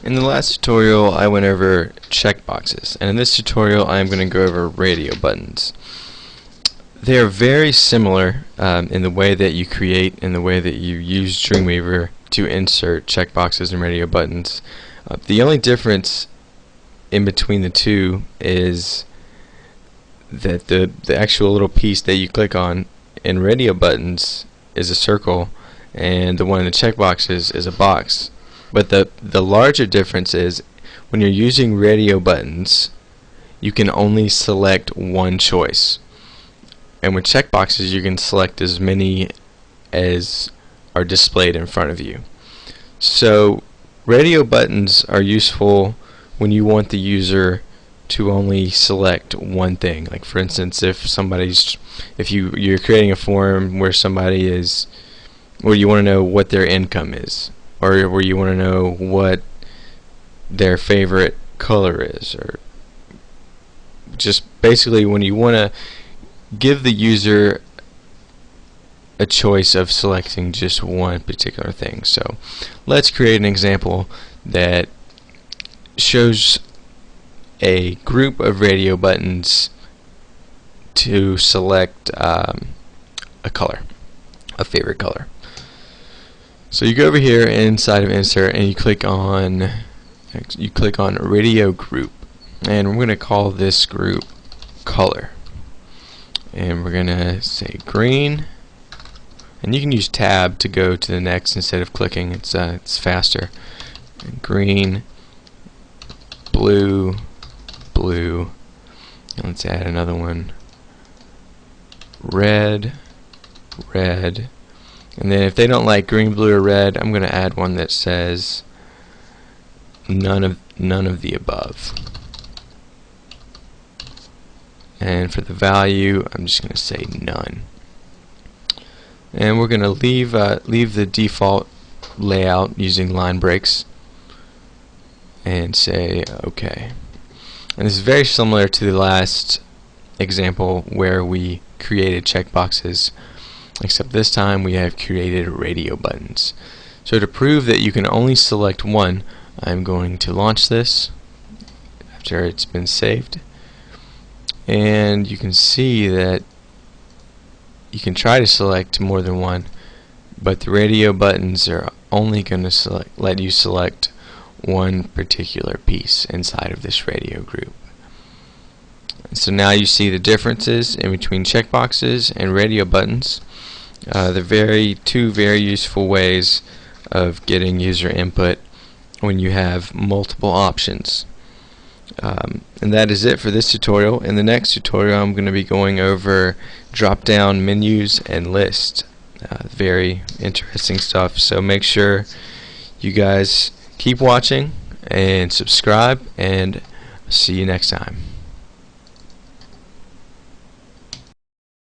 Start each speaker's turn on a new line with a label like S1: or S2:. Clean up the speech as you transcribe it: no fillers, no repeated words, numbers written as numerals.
S1: In the last tutorial I went over checkboxes, and in this tutorial I am going to go over radio buttons. They are very similar in the way that you create and the way that you use Dreamweaver to insert checkboxes and radio buttons. The only difference in between the two is that the actual little piece that you click on in radio buttons is a circle, and the one in the checkboxes is a box. But the larger difference is when you're using radio buttons, you can only select one choice, and with checkboxes you can select as many as are displayed in front of you. So radio buttons are useful when you want the user to only select one thing. Like for instance, if you're creating a form where where you want to know what their income is, or where you want to know what their favorite color is, or just basically when you want to give the user a choice of selecting just one particular thing. So let's create an example that shows a group of radio buttons to select a color, a favorite color. So you go over here inside of insert and you click on radio group, and we're going to call this group color, and we're going to say green, and you can use tab to go to the next instead of clicking. It's faster. Green, blue, blue, and let's add another one, red, red. And then if they don't like green, blue, or red, I'm going to add one that says none of the above. And for the value, I'm just going to say none. And we're going to leave the default layout using line breaks and say OK. And this is very similar to the last example where we created checkboxes, except this time we have created radio buttons. So to prove that you can only select one, I'm going to launch this after it's been saved, and you can see that you can try to select more than one, but the radio buttons are only going to let you select one particular piece inside of this radio group. So now you see the differences in between checkboxes and radio buttons. They're two very useful ways of getting user input when you have multiple options. And that is it for this tutorial. In the next tutorial I'm going to be going over drop down menus and lists. Very interesting stuff, so make sure you guys keep watching and subscribe, and see you next time.